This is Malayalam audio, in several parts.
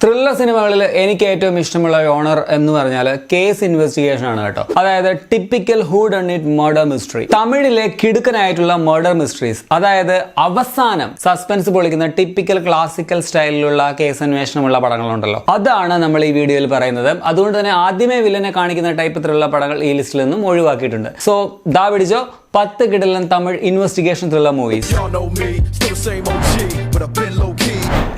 ത്രില്ലർ സിനിമകളിൽ എനിക്ക് ഏറ്റവും ഇഷ്ടമുള്ള ജോണർ എന്ന് പറഞ്ഞാൽ കേസ് ഇൻവെസ്റ്റിഗേഷൻ ആണ് കേട്ടോ. അതായത് typical who done it murder mystery. തമിഴിലെ കിടുക്കനായിട്ടുള്ള മർഡർ മിസ്റ്ററീസ്, അതായത് അവസാനം സസ്പെൻസ് പൊളിക്കുന്ന ടിപ്പിക്കൽ ക്ലാസിക്കൽ സ്റ്റൈലിലുള്ള കേസ് അന്വേഷണമുള്ള പടങ്ങളുണ്ടല്ലോ, അതാണ് നമ്മൾ ഈ വീഡിയോയിൽ പറയുന്നത്. അതുകൊണ്ട് തന്നെ ആദ്യമേ വില്ലനെ കാണിക്കുന്ന ടൈപ്പ് ത്രില്ലർ പടങ്ങൾ ഈ ലിസ്റ്റിൽ നിന്നും ഒഴിവാക്കിയിട്ടുണ്ട്. സോ ദാ പിടിച്ചോ 10 കിടിലൻ Tamil investigation thriller movies.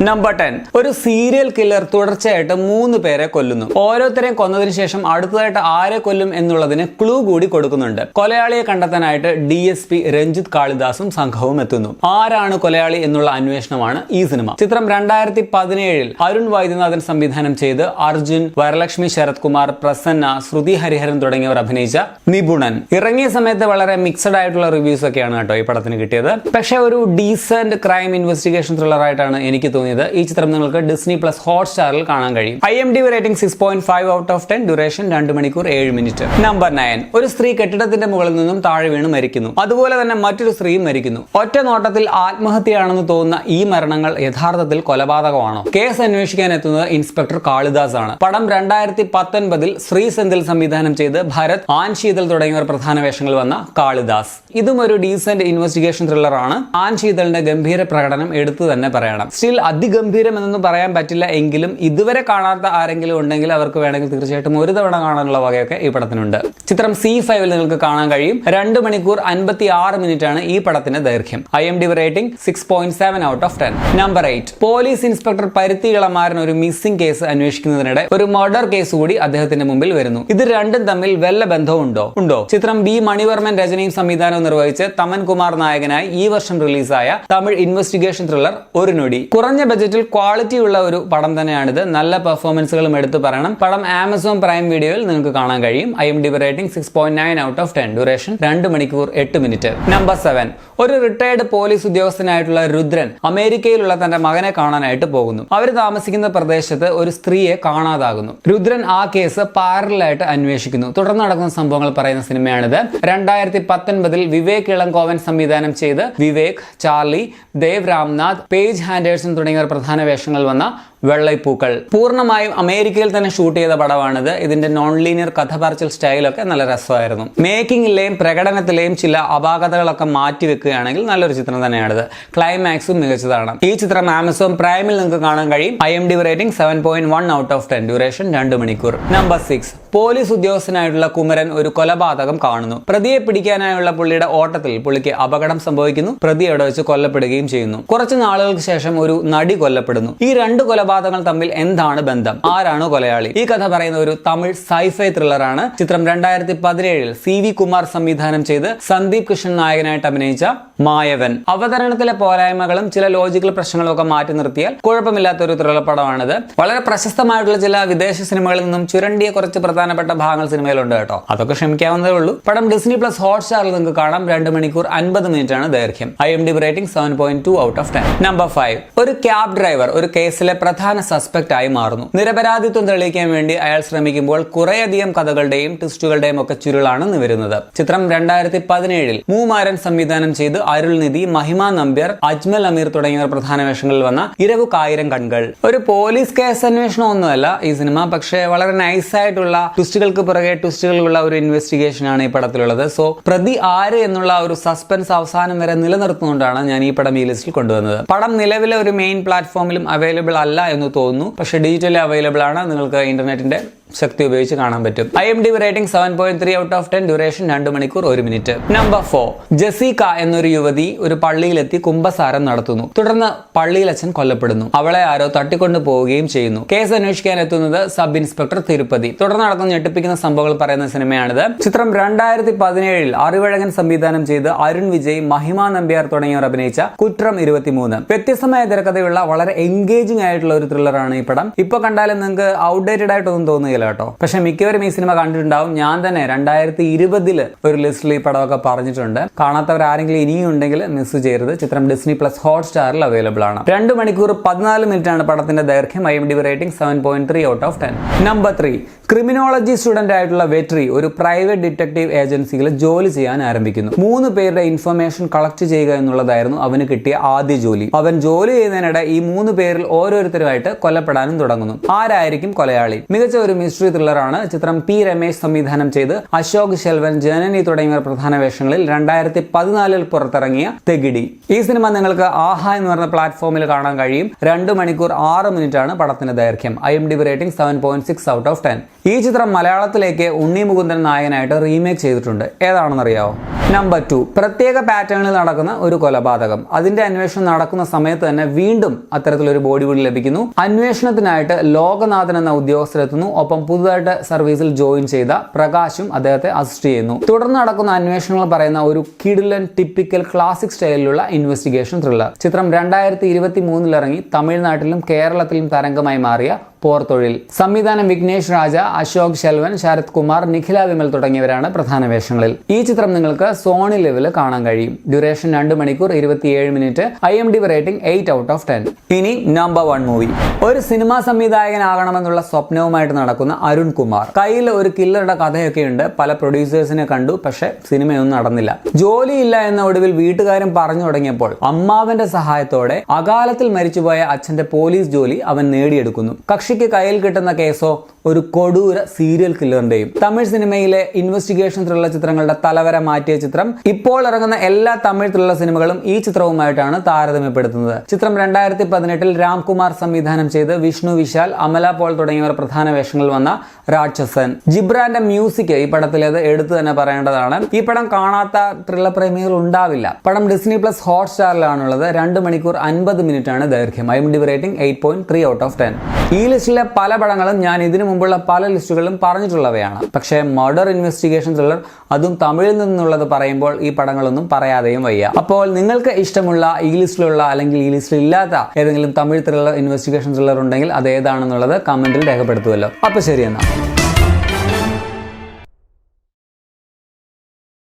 Number 10. ഒരു സീരിയൽ കില്ലർ തുടർച്ചയായിട്ട് 3 പേരെ കൊല്ലുന്നു. ഓരോരുത്തരെയും കൊന്നതിന് ശേഷം അടുത്തതായിട്ട് ആരെ കൊല്ലും എന്നുള്ളതിന് ക്ലൂ കൂടി കൊടുക്കുന്നുണ്ട്. കൊലയാളിയെ കണ്ടെത്താനായിട്ട് DSP രഞ്ജിത്ത് കാളിദാസും സംഘവും എത്തുന്നു. ആരാണ് കൊലയാളി എന്നുള്ള അന്വേഷണമാണ് ഈ സിനിമ. ചിത്രം 2017 അരുൺ വൈദ്യനാഥൻ സംവിധാനം ചെയ്ത് അർജുൻ, വരലക്ഷ്മി ശരത് കുമാർ, പ്രസന്ന, ശ്രുതി ഹരിഹരൻ തുടങ്ങിയവർ അഭിനയിച്ച നിപുണൻ. ഇറങ്ങിയ സമയത്ത് വളരെ മിക്സഡ് ആയിട്ടുള്ള റിവ്യൂസ് ഒക്കെയാണ് കേട്ടോ ഈ പടത്തിന് കിട്ടിയത്. പക്ഷെ ഒരു ഡീസന്റ് ക്രൈം ഇൻവെസ്റ്റിഗേഷൻ ത്രില്ലർ ആയിട്ടാണ് എനിക്ക് തോന്നിയത്. ഈ ചിത്രം നിങ്ങൾക്ക് ഡിസ്നി പ്ലസ് ഹോട്ട്സ്റ്റാറിൽ കാണാൻ കഴിയും. IMDb rating 6.5 out of 10, duration 2 മണിക്കൂർ 7 മിനിറ്റ്. നമ്പർ 9. ഒരു സ്ത്രീ കെട്ടിടത്തിന്റെ മുകളിൽ നിന്നും താഴെ വീണ് മരിക്കുന്നു. അതുപോലെ തന്നെ മറ്റൊരു സ്ത്രീയും മരിക്കുന്നു. ഒറ്റ നോട്ടത്തിൽ ആത്മഹത്യയാണെന്ന് തോന്നുന്ന ഈ മരണങ്ങൾ യഥാർത്ഥത്തിൽ കൊലപാതകമാണോ? കേസ് അന്വേഷിക്കാൻ എത്തുന്നത് ഇൻസ്പെക്ടർ കാളിദാസ് ആണ്. പടം 2019 ശ്രീ സെന്തിൽ സംവിധാനം ചെയ്ത് ഭരത്, ആൻ ശീതൽ തുടങ്ങിയവർ പ്രധാന വേഷങ്ങൾ വന്ന കാളിദാസ്. ഇതും ഒരു ഡീസന്റ് ഇൻവെസ്റ്റിഗേഷൻ ത്രില്ലർ ആണ്. ആൻ ശീതലിന്റെ ഗംഭീര പ്രകടനം എടുത്തു തന്നെ പറയണം. സ്റ്റിൽ അതിഗംഭീരം എന്നൊന്നും പറയാൻ പറ്റില്ല എങ്കിലും ഇതുവരെ കാണാത്ത ആരെങ്കിലും ഉണ്ടെങ്കിൽ അവർക്ക് വേണമെങ്കിൽ തീർച്ചയായിട്ടും ഒരു തവണ കാണാനുള്ള വകയൊക്കെ ഈ പടത്തിനുണ്ട്. ചിത്രം C5 നിങ്ങൾക്ക് കാണാൻ കഴിയും. 2 മണിക്കൂർ 56 മിനിറ്റ് ആണ് ഈ പടത്തിന്റെ ദൈർഘ്യം. IMDb rating 6.7 out of 10. Number 8. Police inspector പരുത്തി ഇളമാരൻ ഒരു മിസ്സിംഗ് കേസ് അന്വേഷിക്കുന്നതിനിടെ ഒരു മർഡർ കേസ് കൂടി അദ്ദേഹത്തിന്റെ മുമ്പിൽ വരുന്നു. ഇത് രണ്ടും തമ്മിൽ വല്ല ബന്ധവും ഉണ്ടോ? ചിത്രം B മണിവർമ്മൻ രചനയും സംവിധാനവും നിർവഹിച്ച് തമൻ കുമാർ നായകനായി ഈ വർഷം റിലീസായ തമിഴ് ഇൻവെസ്റ്റിഗേഷൻ ത്രില്ലർ ഒരു നൊടി. കുറഞ്ഞ ബജറ്റിൽ ക്വാളിറ്റി ഉള്ള ഒരു പടം തന്നെയാണിത്. നല്ല പെർഫോമൻസുകളും എടുത്തു പറയണം. പടം ആമസോൺ പ്രൈം വീഡിയോയിൽ നിങ്ങൾക്ക് കാണാൻ കഴിയും. IMDb rating 6.9 out of 10, duration 2 മണിക്കൂർ 8 മിനിറ്റ്. നമ്പർ 7. ഒരു റിട്ടയർഡ് പോലീസ് ഉദ്യോഗസ്ഥനായിട്ടുള്ള രുദ്രൻ അമേരിക്കയിലുള്ള തന്റെ മകനെ കാണാനായിട്ട് പോകുന്നു. അവർ താമസിക്കുന്ന പ്രദേശത്ത് ഒരു സ്ത്രീയെ കാണാതാകുന്നു. രുദ്രൻ ആ കേസ് പാരലായിട്ട് അന്വേഷിക്കുന്നു. തുടർന്ന് നടക്കുന്ന സംഭവങ്ങൾ പറയുന്ന സിനിമയാണിത്. 2019 വിവേക് ഇളങ്കോവൻ സംവിധാനം ചെയ്ത് Vivek, Charlie, Dev Ramnath, page Andersen തുടങ്ങിയവർ പ്രധാന വേഷങ്ങൾ വന്ന വെള്ളൈപ്പൂക്കൾ. പൂർണ്ണമായും അമേരിക്കയിൽ തന്നെ ഷൂട്ട് ചെയ്ത പടമാണിത്. ഇതിന്റെ നോൺ ലീനിയർ കഥ പറച്ചിൽ സ്റ്റൈലൊക്കെ നല്ല രസമായിരുന്നു. മേക്കിങ്ങിലെയും പ്രകടനത്തിലെയും ചില അപാകതകളൊക്കെ മാറ്റിവെക്കുകയാണെങ്കിൽ നല്ലൊരു ചിത്രം തന്നെയാണിത്. ക്ലൈമാക്സും മികച്ചതാണ്. ഈ ചിത്രം ആമസോൺ പ്രൈമിൽ നിങ്ങൾക്ക് കാണാൻ കഴിയും. IMDb rating 7.1 out of 10, duration 2 മണിക്കൂർ. നമ്പർ 6. പോലീസ് ഉദ്യോഗസ്ഥനായിട്ടുള്ള കുമരൻ ഒരു കൊലപാതകം കാണുന്നു. പ്രതിയെ പിടിക്കാനായുള്ള പുള്ളിയുടെ ഓട്ടത്തിൽ പുള്ളിക്ക് അപകടം സംഭവിക്കുന്നു. പ്രതി അവിടെ വെച്ച് കൊല്ലപ്പെടുകയും ചെയ്യുന്നു. കുറച്ച് നാളുകൾക്ക് ശേഷം ഒരു നടി കൊല്ലപ്പെടുന്നു. ഈ രണ്ട് കൊലപാതകങ്ങൾ തമ്മിൽ എന്താണ് ബന്ധം? ആരാണ് കൊലയാളി? ഈ കഥ പറയുന്ന ഒരു തമിഴ് സൈഫൈ ത്രില്ലറാണ്. ചിത്രം 2017 CV കുമാർ സംവിധാനം ചെയ്ത് സന്ദീപ് കൃഷ്ണൻ നായകനായിട്ട് അഭിനയിച്ച മായവൻ. അവതരണത്തിലെ പോരായ്മകളും ചില ലോജിക്കൽ പ്രശ്നങ്ങളും ഒക്കെ മാറ്റി നിർത്തിയാൽ കുഴപ്പമില്ലാത്ത ഒരു ത്രില്ലർ പടമാണിത്. വളരെ പ്രശസ്തമായിട്ടുള്ള ചില വിദേശ സിനിമകളിൽ നിന്നും ചുരണ്ടിയ കുറച്ച് പ്രധാനപ്പെട്ട ഭാഗങ്ങൾ സിനിമയിലുണ്ട് കേട്ടോ. അതൊക്കെ ക്ഷമിക്കാവുന്നതേ ഉള്ളൂ. പടം ഡിസ്നി പ്ലസ് ഹോട്ട്സ്റ്റാറിൽ നിങ്ങൾക്ക് കാണാം. 2 മണിക്കൂർ 50 മിനിറ്റ് ആണ് ദൈർഘ്യം. IMDb rating 7.2 out of 10. Number 5. ഒരു ക്യാബ് ഡ്രൈവർ ഒരു കേസിലെ പ്രധാന സസ്പെക്ട് ആയി മാറുന്നു. നിരപരാധിത്വം തെളിയിക്കാൻ വേണ്ടി അയാൾ ശ്രമിക്കുമ്പോൾ കുറേയധികം കഥകളുടെയും ട്വിസ്റ്റുകളുടെയും ഒക്കെ ചുരുളാണ് നിവരുന്നത്. ചിത്രം 2017 മൂമാരൻ സംവിധാനം ചെയ്ത് അരുൾനിധി, മഹിമ നമ്പ്യാർ, അജ്മൽ അമീർ തുടങ്ങിയവർ പ്രധാന വേഷങ്ങളിൽ വന്ന ഇരവുകായിരം കൺകൾ. ഒരു പോലീസ് കേസ് അന്വേഷണം ഒന്നുമല്ല ഈ സിനിമ, പക്ഷേ വളരെ നൈസായിട്ടുള്ള ട്വിസ്റ്റുകൾക്ക് പുറകെ ട്വിസ്റ്റുകളുള്ള ഒരു ഇൻവെസ്റ്റിഗേഷൻ ആണ് ഈ പടത്തിലുള്ളത്. സോ പ്രതി ആര് എന്നുള്ള ഒരു സസ്പെൻസ് അവസാനം വരെ നിലനിർത്തുന്നതുകൊണ്ടാണ് ഞാൻ ഈ പടം ഈ ലിസ്റ്റിൽ കൊണ്ടുവന്നത്. പടം നിലവിലെ ഒരു മെയിൻ പ്ലാറ്റ്ഫോമിലും അവൈലബിൾ അല്ല എന്ന് തോന്നുന്നു. പക്ഷേ ഡിജിറ്റലി അവൈലബിൾ ആണ്. നിങ്ങൾക്ക് ഇന്റർനെറ്റിന്റെ ശക്തി ഉപയോഗിച്ച് കാണാൻ പറ്റും. IMDb rating 7.3 out of 10, duration 2 മണിക്കൂർ 1 മിനിറ്റ്. നമ്പർ 4. ജസീക എന്നൊരു യുവതി ഒരു പള്ളിയിലെത്തി കുംഭസാരം നടത്തുന്നു. തുടർന്ന് പള്ളിയിൽ അച്ഛൻ കൊല്ലപ്പെടുന്നു. അവളെ ആരോ തട്ടിക്കൊണ്ടു പോവുകയും ചെയ്യുന്നു. കേസ് അന്വേഷിക്കാൻ എത്തുന്നത് സബ് ഇൻസ്പെക്ടർ തിരുപ്പതി. തുടർന്ന് നടക്കുന്ന ഞെട്ടിപ്പിക്കുന്ന സംഭവങ്ങൾ പറയുന്ന സിനിമയാണിത്. ചിത്രം 2017 അറിവഴകൻ സംവിധാനം ചെയ്ത് അരുൺ വിജയ്, മഹിമ നമ്പ്യാർ തുടങ്ങിയവർ അഭിനയിച്ച കുറ്റം 23. വ്യത്യസ്തമായ തിരക്കഥയുള്ള വളരെ എൻഗേജിംഗ് ആയിട്ടുള്ള ഒരു ത്രില്ലറാണ് ഈ പടം. ഇപ്പൊ കണ്ടാലും നിങ്ങൾക്ക് ഔട്ട്ഡേറ്റഡ് ആയിട്ടൊന്നും തോന്നുകയില്ല കേട്ടോ. പക്ഷെ മിക്കവരും ഈ സിനിമ കണ്ടിട്ടുണ്ടാവും. ഞാൻ തന്നെ 2020 ഒരു ലിസ്റ്റിൽ ഈ പടമൊക്കെ പറഞ്ഞിട്ടുണ്ട്. കാണാത്തവർ ആരെങ്കിലും ഇനിയും ഉണ്ടെങ്കിൽ മിസ് ചെയ്യരുത്. ചിത്രം ഡിസ്നി പ്ലസ് ഹോട്ട്സ്റ്റാറിൽ അവൈലബിൾ ആണ്. 2 മണിക്കൂർ 14 മിനിറ്റ് ആണ് പടത്തിന്റെ ദൈർഘ്യം. IMDb rating 7.3 out of 10. Number 3. Criminology student ആയിട്ടുള്ള വെട്രി ഒരു പ്രൈവറ്റ് ഡിറ്റക്റ്റീവ് ഏജൻസിയിൽ ജോലി ചെയ്യാൻ ആരംഭിക്കുന്നു. 3 പേരുടെ ഇൻഫർമേഷൻ കളക്ട് ചെയ്യുക എന്നുള്ളതായിരുന്നു അവന് കിട്ടിയ ആദ്യ ജോലി. അവൻ ജോലി ചെയ്യുന്നതിനിടെ ഈ 3 പേരിൽ ഓരോരുത്തരും ആയിട്ട് കൊല്ലപ്പെടാനും തുടങ്ങുന്നു. ആരായിരിക്കും കൊലയാളി? മികച്ച ഒരു മിസ്റ്ററി ത്രില്ലറാണ് ചിത്രം. പി രമേശ് സംവിധാനം ചെയ്ത് അശോക് ശെൽവൻ, ജനനി തുടങ്ങിയവർ പ്രധാന വേഷങ്ങളിൽ 2014 പുറത്തിറങ്ങിയ തെഗിഡി. ഈ സിനിമ നിങ്ങൾക്ക് ആഹാ എന്ന് പറഞ്ഞ പ്ലാറ്റ്ഫോമിൽ കാണാൻ കഴിയും. 2 മണിക്കൂർ 6 മിനിറ്റ് ആണ് പടത്തിന്റെ ദൈർഘ്യം. IMDb rating 7.6 out of 10. ഈ ചിത്രം മലയാളത്തിലേക്ക് ഉണ്ണി മുകുന്ദൻ നായകനായിട്ട് റീമേക്ക് ചെയ്തിട്ടുണ്ട്. ഏതാണെന്നറിയാവോ? നമ്പർ 2. പ്രത്യേക പാറ്റേണിൽ നടക്കുന്ന ഒരു കൊലപാതകം. അതിന്റെ അന്വേഷണം നടക്കുന്ന സമയത്ത് തന്നെ വീണ്ടും അത്തരത്തിലൊരു ബോഡി കൂടി ലഭിക്കുന്നു. അന്വേഷണത്തിനായിട്ട് ലോകനാഥൻ എന്ന ഉദ്യോഗസ്ഥരെത്തുന്നു. ഒപ്പം പുതുതായിട്ട് സർവീസിൽ ജോയിൻ ചെയ്ത പ്രകാശും അദ്ദേഹത്തെ അസിസ്റ്റ് ചെയ്യുന്നു. തുടർന്ന് നടക്കുന്ന അന്വേഷണങ്ങൾ പറയുന്ന ഒരു കിടിലൻ ടിപ്പിക്കൽ ക്ലാസിക് സ്റ്റൈലിലുള്ള ഇൻവെസ്റ്റിഗേഷൻ ത്രില്ലർ. ചിത്രം 2023 ഇറങ്ങി തമിഴ്നാട്ടിലും കേരളത്തിലും തരംഗമായി മാറിയ പോർതൊഴിൽ. സംവിധാനം വിഘ്നേഷ് രാജ, അശോക് ശെൽവൻ, ശരത് കുമാർ, നിഖില വിമൽ തുടങ്ങിയവരാണ് പ്രധാന വേഷങ്ങളിൽ. ഈ ചിത്രം നിങ്ങൾക്ക് സോണി ലെവൽ കാണാൻ കഴിയും. ഡ്യൂറേഷൻ 2 മണിക്കൂർ 27 minute. IMDb rating 8 out of 10. ഇനി നമ്പർ 1 മൂവി. ഒരു സിനിമാ സംവിധായകനാകണമെന്നുള്ള സ്വപ്നവുമായിട്ട് നടക്കുന്ന അരുൺ കുമാർ. കയ്യിൽ ഒരു കില്ലറുടെ കഥയൊക്കെയുണ്ട്. പല പ്രൊഡ്യൂസേഴ്സിനെ കണ്ടു, പക്ഷെ സിനിമയൊന്നും നടന്നില്ല. ജോലിയില്ല എന്ന ഒടുവിൽ വീട്ടുകാരും പറഞ്ഞു തുടങ്ങിയപ്പോൾ അമ്മാവന്റെ സഹായത്തോടെ അകാലത്തിൽ മരിച്ചുപോയ അച്ഛന്റെ പോലീസ് ജോലി അവൻ നേടിയെടുക്കുന്നു. കക്ഷിക്ക് കയ്യിൽ കിട്ടുന്ന കേസോ ഒരു കൊടൂര സീരിയൽ കില്ലറിന്റെയും. തമിഴ് സിനിമയിലെ ഇൻവെസ്റ്റിഗേഷൻ ത്രില്ലർ ചിത്രങ്ങളുടെ തലവര മാറ്റിയ ചിത്രം. ഇപ്പോൾ ഇറങ്ങുന്ന എല്ലാ തമിഴ് ത്രില്ലർ സിനിമകളും ഈ ചിത്രവുമായിട്ടാണ് താരതമ്യപ്പെടുത്തുന്നത്. ചിത്രം 2018 രാംകുമാർ സംവിധാനം ചെയ്ത് വിഷ്ണു വിശാൽ, അമല പോൾ തുടങ്ങിയവർ പ്രധാന വേഷങ്ങളിൽ വന്ന രാക്ഷസൻ. ജിബ്രാന്റെ മ്യൂസിക് ഈ പടത്തിലേത് എടുത്തു തന്നെ പറയേണ്ടതാണ്. ഈ പടം കാണാത്ത ത്രില്ലർ പ്രേമികൾ ഉണ്ടാവില്ല. പടം ഡിസ്നി പ്ലസ് ഹോട്ട്സ്റ്റാറിലാണുള്ളത്. 2 മണിക്കൂർ 50 മിനിറ്റ് ആണ് ദൈർഘ്യം. IMDb rating 8.3 out of 10. ഈ ലിസ്റ്റിലെ പല പടങ്ങളും ഞാൻ ഇതിനു മുമ്പുള്ള പല ലിസ്റ്റുകളിലും പറഞ്ഞിട്ടുള്ളവയാണ്. പക്ഷേ മർഡർ ഇൻവെസ്റ്റിഗേഷൻ ത്രില്ലർ, അതും തമിഴിൽ നിന്നുള്ളത് പറയുമ്പോൾ ഈ പടങ്ങളൊന്നും പറയാതെയും വയ്യ. അപ്പോൾ നിങ്ങൾക്ക് ഇഷ്ടമുള്ള ഈ ലിസ്റ്റിലുള്ള അല്ലെങ്കിൽ ഈ ലിസ്റ്റിൽ ഇല്ലാത്ത ഏതെങ്കിലും തമിഴ് ത്രില്ലർ ഇൻവെസ്റ്റിഗേഷൻ ത്രില്ലർ ഉണ്ടെങ്കിൽ അത് ഏതാണെന്നുള്ളത് കമന്റിൽ രേഖപ്പെടുത്തുമല്ലോ. അപ്പോൾ ശരി എന്നാ.